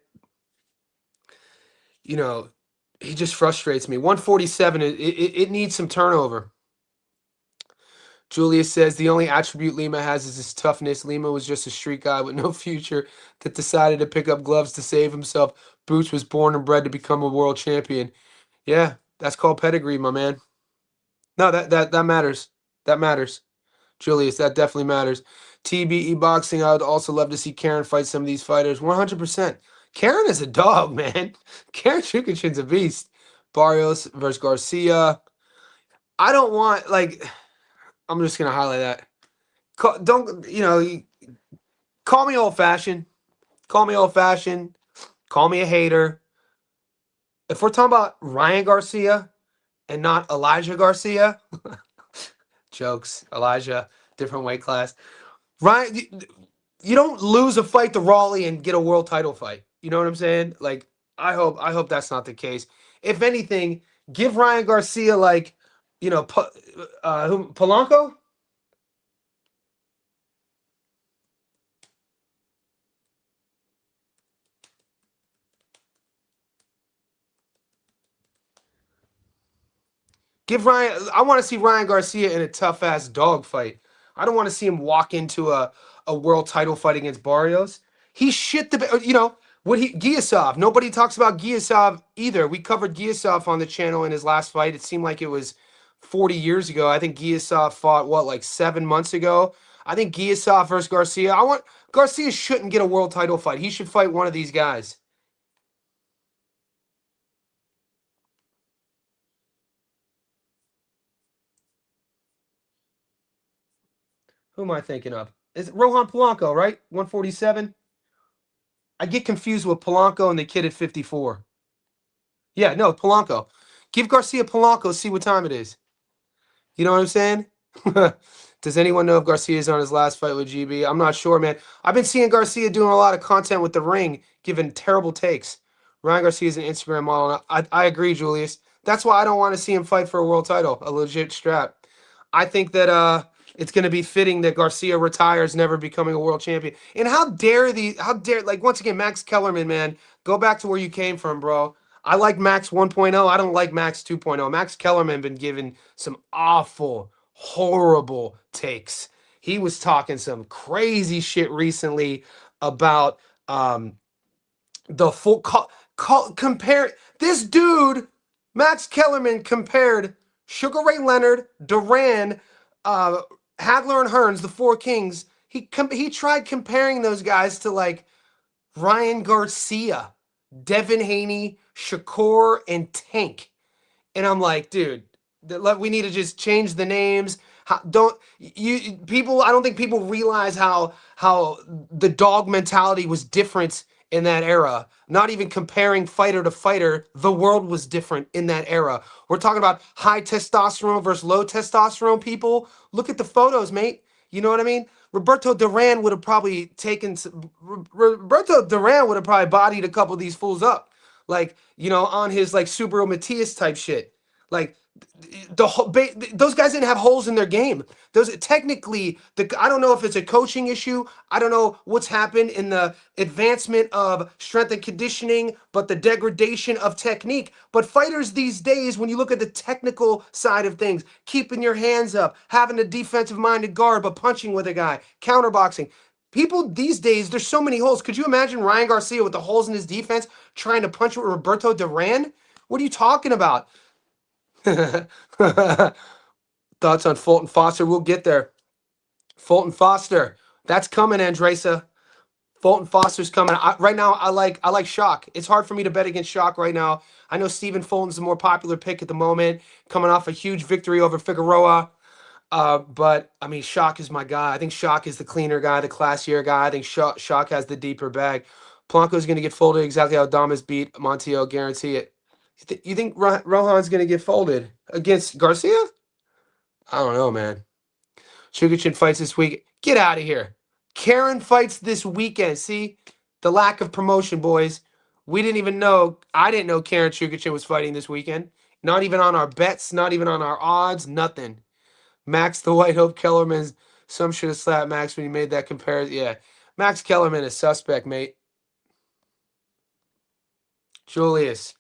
S1: He just frustrates me. 147, it needs some turnover. Julius says the only attribute Lima has is his toughness. Lima was just a street guy with no future that decided to pick up gloves to save himself. Boots was born and bred to become a world champion. Yeah, that's called pedigree, my man. No, that matters. That matters. Julius, that definitely matters. TBE Boxing, I would also love to see Karen fight some of these fighters. 100%. Karen is a dog, man. Karen Chukachin's a beast. Barrios versus Garcia. I don't want, I'm just going to highlight that. Call me old-fashioned. Call me old-fashioned. Call me a hater. If we're talking about Ryan Garcia and not Elijah Garcia, jokes. Elijah, different weight class. Ryan, you don't lose a fight to Raleigh and get a world title fight. You know what I'm saying? I hope that's not the case. If anything, give Ryan Garcia Polanco? I want to see Ryan Garcia in a tough ass dog fight. I don't want to see him walk into a world title fight against Barrios. He shit Giasov. Nobody talks about Giasov either. We covered Giasov on the channel in his last fight. It seemed like it was 40 years ago. I think Giasov fought 7 months ago. I think Giasov versus Garcia. Garcia shouldn't get a world title fight. He should fight one of these guys. Who am I thinking of? Is it Rohan Polanco, right? 147. I get confused with Polanco and the kid at 54. Yeah, no, Polanco. Give Garcia Polanco, see what time it is. You know what I'm saying? Does anyone know if Garcia's on his last fight with GB? I'm not sure, man. I've been seeing Garcia doing a lot of content with the ring, giving terrible takes. Ryan Garcia's an Instagram model. And I agree, Julius. That's why I don't want to see him fight for a world title, a legit strap. I think that it's going to be fitting that Garcia retires, never becoming a world champion. And like, once again, Max Kellerman, man, go back to where you came from, bro. I like Max 1.0. I don't like Max 2.0. Max Kellerman been given some awful, horrible takes. He was talking some crazy shit recently about the full compare this dude. Max Kellerman compared Sugar Ray Leonard, Duran, Hagler, and Hearns, the four kings. He tried comparing those guys to like Ryan Garcia, Devin Haney, Shakur, and Tank. And I'm like, dude, we need to just change the names. Don't you people? I don't think people realize how the dog mentality was different in that era. Not even comparing fighter to fighter, the world was different in that era. We're talking about high testosterone versus low testosterone people. Look at the photos, mate. You know what I mean? Roberto Duran would have probably Roberto Duran would have probably bodied a couple of these fools up, like, on his like Subaru Matias type shit. Like those guys didn't have holes in their game. Those technically, I don't know if it's a coaching issue. I don't know what's happened in the advancement of strength and conditioning, but the degradation of technique. But fighters these days, when you look at the technical side of things, keeping your hands up, having a defensive minded guard, but punching with a guy, counterboxing. People these days, there's so many holes. Could you imagine Ryan Garcia with the holes in his defense trying to punch with Roberto Duran? What are you talking about? Thoughts on Fulton Foster? We'll get there. Fulton Foster, that's coming, Andresa. Fulton Foster's coming. Right now, I like Shock. It's hard for me to bet against Shock right now. I know Stephen Fulton's the more popular pick at the moment, coming off a huge victory over Figueroa. But I mean, Shock is my guy. I think Shock is the cleaner guy, the classier guy. I think Shock has the deeper bag. Polanco's going to get folded exactly how Damas beat Montiel. Guarantee it. You think Rohan's going to get folded against Garcia? I don't know, man. Chugachin fights this week. Get out of here. Karen fights this weekend. See? The lack of promotion, boys. We didn't even know. I didn't know Karen Chugachin was fighting this weekend. Not even on our bets. Not even on our odds. Nothing. Max the White Hope Kellerman. Some should have slapped Max when he made that comparison. Yeah. Max Kellerman is suspect, mate. Julius.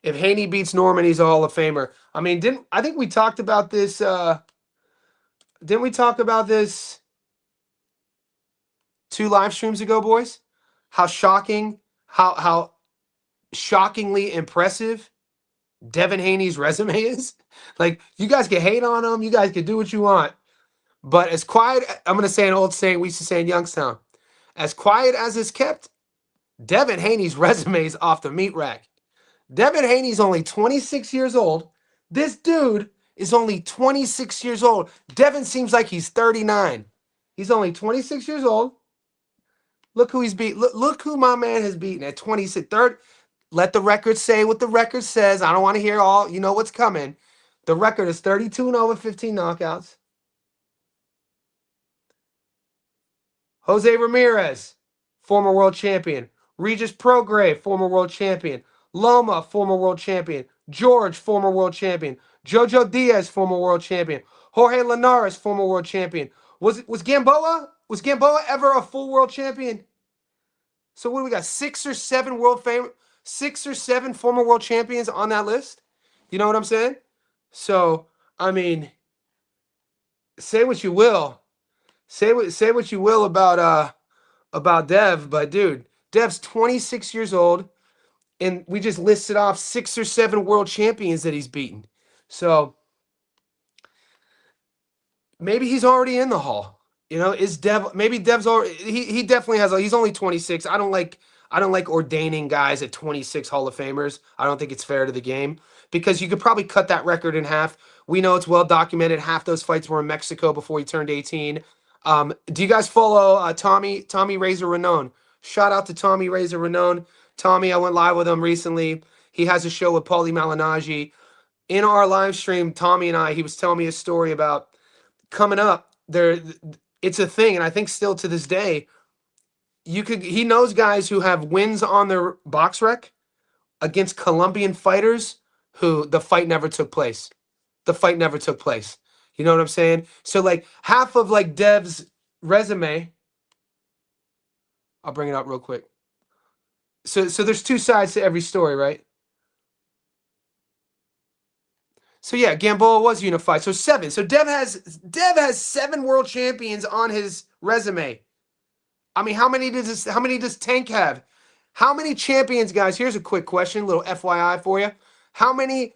S1: If Haney beats Norman, he's a Hall of Famer. I mean, I think we talked about this? Didn't we talk about this 2 live streams ago, boys? How shocking, how shockingly impressive Devin Haney's resume is. Like, you guys can hate on him, you guys can do what you want, but as quiet, I'm gonna say an old saying we used to say in Youngstown, as quiet as it's kept, Devin Haney's resume is off the meat rack. Devin Haney's only 26 years old. This dude is only 26 years old. Devin seems like he's 39. He's only 26 years old. Look who he's beat. Look who my man has beaten at 26. Let the record say what the record says. I don't want to hear all. You know what's coming. The record is 32-0 with 15 knockouts. Jose Ramirez, former world champion. Regis Prograis, former world champion. Loma, former world champion. George, former world champion. Jojo Diaz, former world champion. Jorge Linares, former world champion. Was Gamboa ever a full world champion? So what do we got? 6 or 7 6 or 7 former world champions on that list? You know what I'm saying? So, I mean, say what you will. Say what you will about Dev, but dude, Dev's 26 years old. And we just listed off 6 or 7 world champions that he's beaten. So maybe he's already in the hall. Is Dev? Maybe Dev's already. He definitely has. He's only 26. I don't like ordaining guys at 26 Hall of Famers. I don't think it's fair to the game because you could probably cut that record in half. We know it's well documented. Half those fights were in Mexico before he turned 18. Do you guys follow Tommy Razor Renon? Shout out to Tommy Razor Renon. Tommy, I went live with him recently. He has a show with Paulie Malignaggi. in our live stream, Tommy and I, he was telling me a story about coming up there. It's a thing, and I think still to this day, he knows guys who have wins on their box rec against Colombian fighters who the fight never took place. The fight never took place. You know what I'm saying? So like half of like Dev's resume, I'll bring it up real quick. So there's two sides to every story, right? So yeah, Gamboa was unified. So 7. So Dev has 7 world champions on his resume. I mean, how many does Tank have? How many champions, guys? Here's a quick question, little FYI for you. How many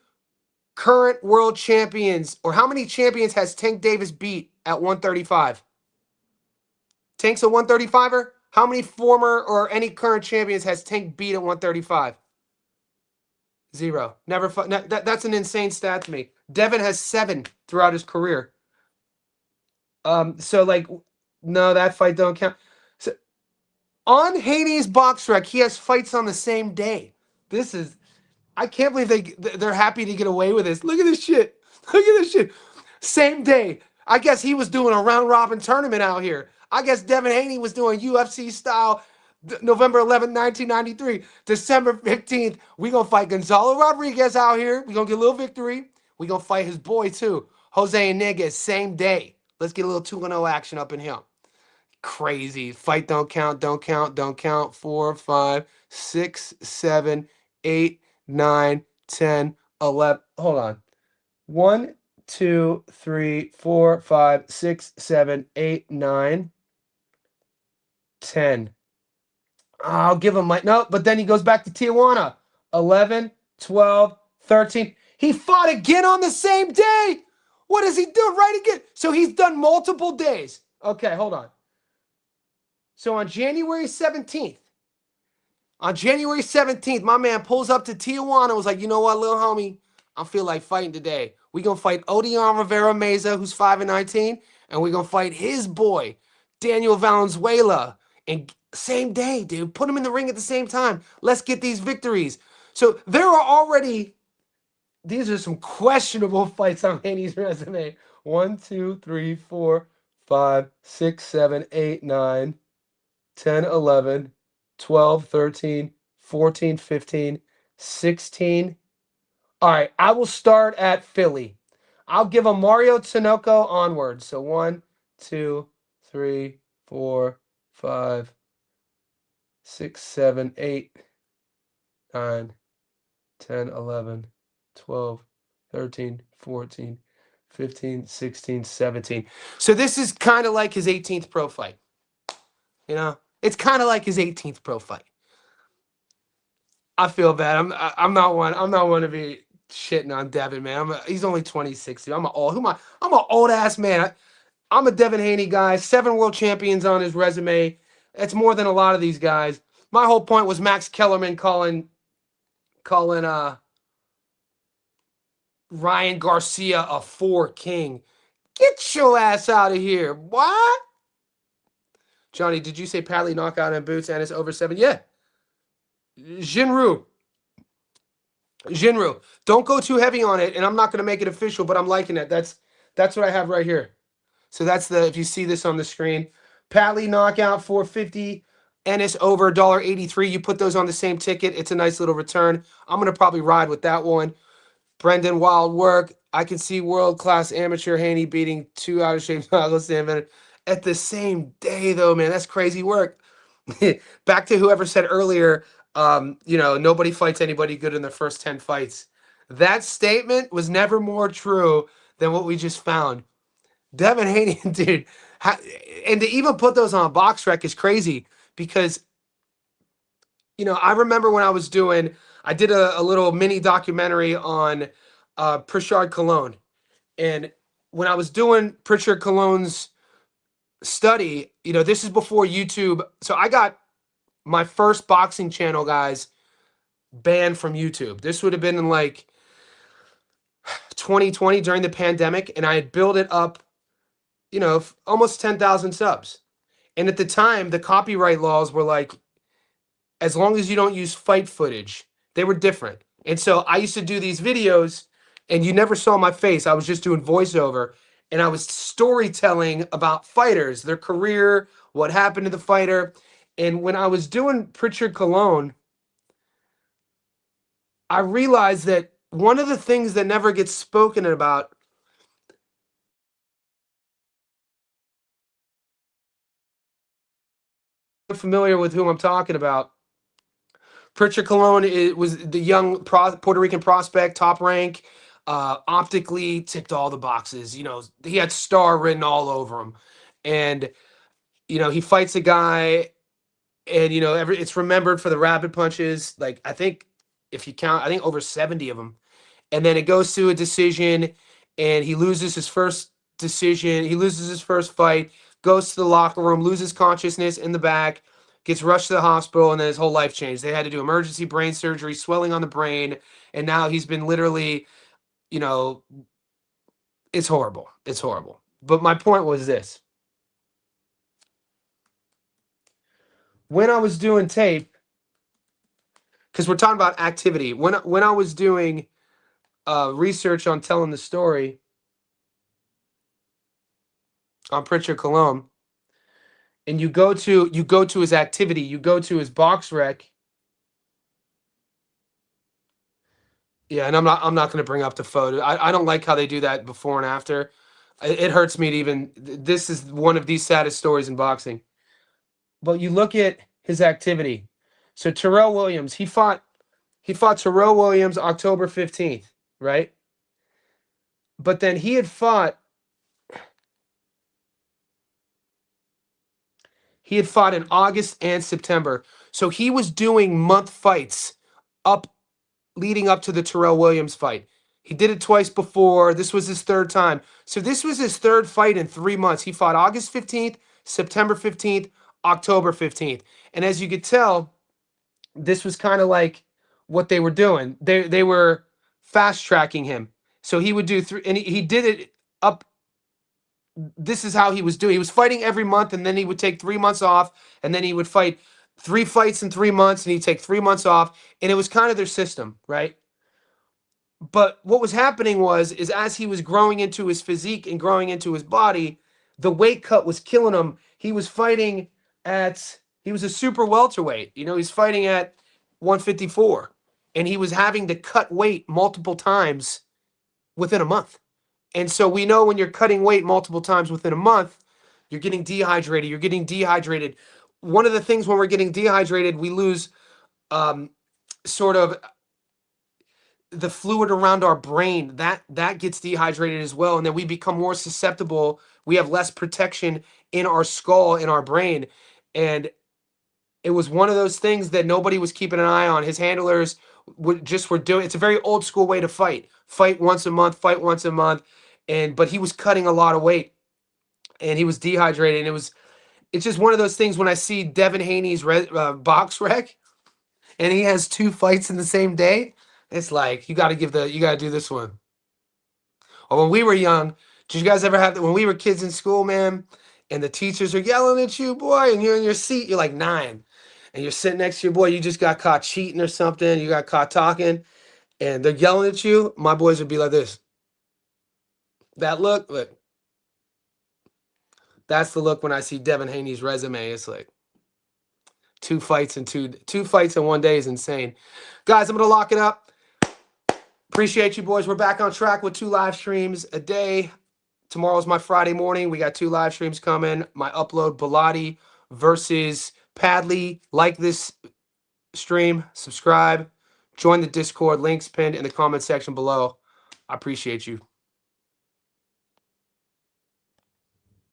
S1: current world champions, or how many champions has Tank Davis beat at 135? Tank's a 135er. How many former or any current champions has Tank beat at 135? 0. Never. That's an insane stat to me. Devin has 7 throughout his career. So like, no, that fight don't count. So on Haney's box rec, he has fights on the same day. This is, I can't believe they're happy to get away with this. Look at this shit. Look at this shit. Same day. I guess he was doing a round robin tournament out here. I guess Devin Haney was doing UFC style. November 11th, 1993. December 15th, we going to fight Gonzalo Rodriguez out here. we going to get a little victory. we going to fight his boy, too. Jose Niguez, same day. Let's get a little 2-0 action up in here. Crazy. Fight don't count, don't count, don't count. 4, 5, 6, 7, 8, 9, 10, 11. Hold on. 1, 2, 3, 4, 5, 6, 7, 8, 9, 10. I'll give him my... No, but then he goes back to Tijuana. 11, 12, 13. He fought again on the same day. What does he do? Right again. So he's done multiple days. Okay, hold on. So on January 17th, my man pulls up to Tijuana and was like, you know what, little homie? I feel like fighting today. We're going to fight Odion Rivera Meza, who's 5-19, and we're going to fight his boy, Daniel Valenzuela. And same day, dude. Put them in the ring at the same time. Let's get these victories. So there are already, these are some questionable fights on Haney's resume. 1, 2, 3, 4, 5, 6, 7, 8, 9, 10, 11, 12, 13, 14, 15, 16. All right, I will start at Philly. I'll give a Mario Tinoco onward. So 1, 2, 3, 4, 5, 6, 7, 8, 9, 10, 11, 12, 13, 14, 15, 16, 17. So this is kind of like his 18th pro fight. You know, it's kind of like his 18th pro fight. I feel bad. I'm not one to be shitting on Devin, man. He's only 26. I'm an old ass man. I'm a Devin Haney guy. 7 world champions on his resume. That's more than a lot of these guys. My whole point was Max Kellerman calling Ryan Garcia a 4 king. Get your ass out of here. What? Johnny, did you say Padley knockout in boots and it's over 7? Yeah. Jinru. Don't go too heavy on it, and I'm not going to make it official, but I'm liking it. That's what I have right here. So that's the, if you see this on the screen, Padley knockout 450, Ennis over $1.83. You put those on the same ticket. It's a nice little return. I'm going to probably ride with that one. Brendan, wild work. I can see world-class amateur Haney beating 2 out-of-shape Douglas Sandman at the same day, though, man. That's crazy work. Back to whoever said earlier, nobody fights anybody good in their first 10 fights. That statement was never more true than what we just found. Devin Haney, dude, and to even put those on box rec is crazy because, I remember when I did a little mini documentary on Pritchard Colon. And when I was doing Pritchard Colon's study, this is before YouTube. So I got my first boxing channel, guys, banned from YouTube. This would have been in like 2020 during the pandemic. And I had built it up, almost 10,000 subs. And at the time, the copyright laws were like, as long as you don't use fight footage, they were different. And so I used to do these videos and you never saw my face. I was just doing voiceover, and I was storytelling about fighters, their career, what happened to the fighter. And when I was doing Pritchard Cologne, I realized that one of the things that never gets spoken about, familiar with whom I'm talking about. Pritchard Cologne was the young Puerto Rican prospect, top rank, optically ticked all the boxes. You know, he had star written all over him. And, you know, he fights a guy, and, you know, it's remembered for the rapid punches. Like, I think if you count, I think over 70 of them. And then it goes to a decision, and he loses his first decision. He loses his first fight, goes to the locker room, loses consciousness in the back, gets rushed to the hospital, and then his whole life changed. They had to do emergency brain surgery, swelling on the brain, and now he's been literally, you know, it's horrible. It's horrible. But my point was this. When I was doing tape, because we're talking about activity, when I was doing research on telling the story on Pritchard Cologne, and you go to his activity, you go to his box rec. Yeah, and I'm not going to bring up the photo. I don't like how they do that before and after. It hurts me to even. This is one of the saddest stories in boxing. But you look at his activity. So Terrell Williams, he fought Terrell Williams October 15th, right? But then he had fought in August and September. So he was doing month fights up leading up to the Terrell Williams fight. He did it twice before. This was his third time. So this was his third fight in 3 months. He fought August 15th, September 15th, October 15th. And as you could tell, this was kind of like what they were doing. They were fast tracking him. So he would do three, and he did it up. This is how he was doing. He was fighting every month, and then he would take 3 months off, and then he would fight 3 fights in 3 months, and he'd take 3 months off. And it was kind of their system, right? But what was happening is as he was growing into his physique and growing into his body, the weight cut was killing him. He was fighting he was a super welterweight. You know, he's fighting at 154, and he was having to cut weight multiple times within a month. And so we know when you're cutting weight multiple times within a month, you're getting dehydrated. You're getting dehydrated. One of the things when we're getting dehydrated, we lose sort of the fluid around our brain. That gets dehydrated as well, and then we become more susceptible. We have less protection in our skull, in our brain. And it was one of those things that nobody was keeping an eye on. His handlers were doing. It's a very old school way to fight once a month, but he was cutting a lot of weight, and he was dehydrated. And it's just one of those things when I see Devin Haney's box rec, and he has 2 fights in the same day. It's like you got to do this one. Or when we were young, did you guys ever have that? When we were kids in school, man, and the teachers are yelling at you, boy, and you're in your seat, you're like 9, and you're sitting next to your boy, you just got caught cheating or something, you got caught talking, and they're yelling at you. My boys would be like this. That look. That's the look when I see Devin Haney's resume. It's like 2 fights in 1 day is insane. Guys, I'm gonna lock it up. Appreciate you, boys. We're back on track with 2 live streams a day. Tomorrow's my Friday morning. We got 2 live streams coming. My upload, Bilotti versus Padley. Like this stream, subscribe, join the Discord. Links pinned in the comment section below. I appreciate you.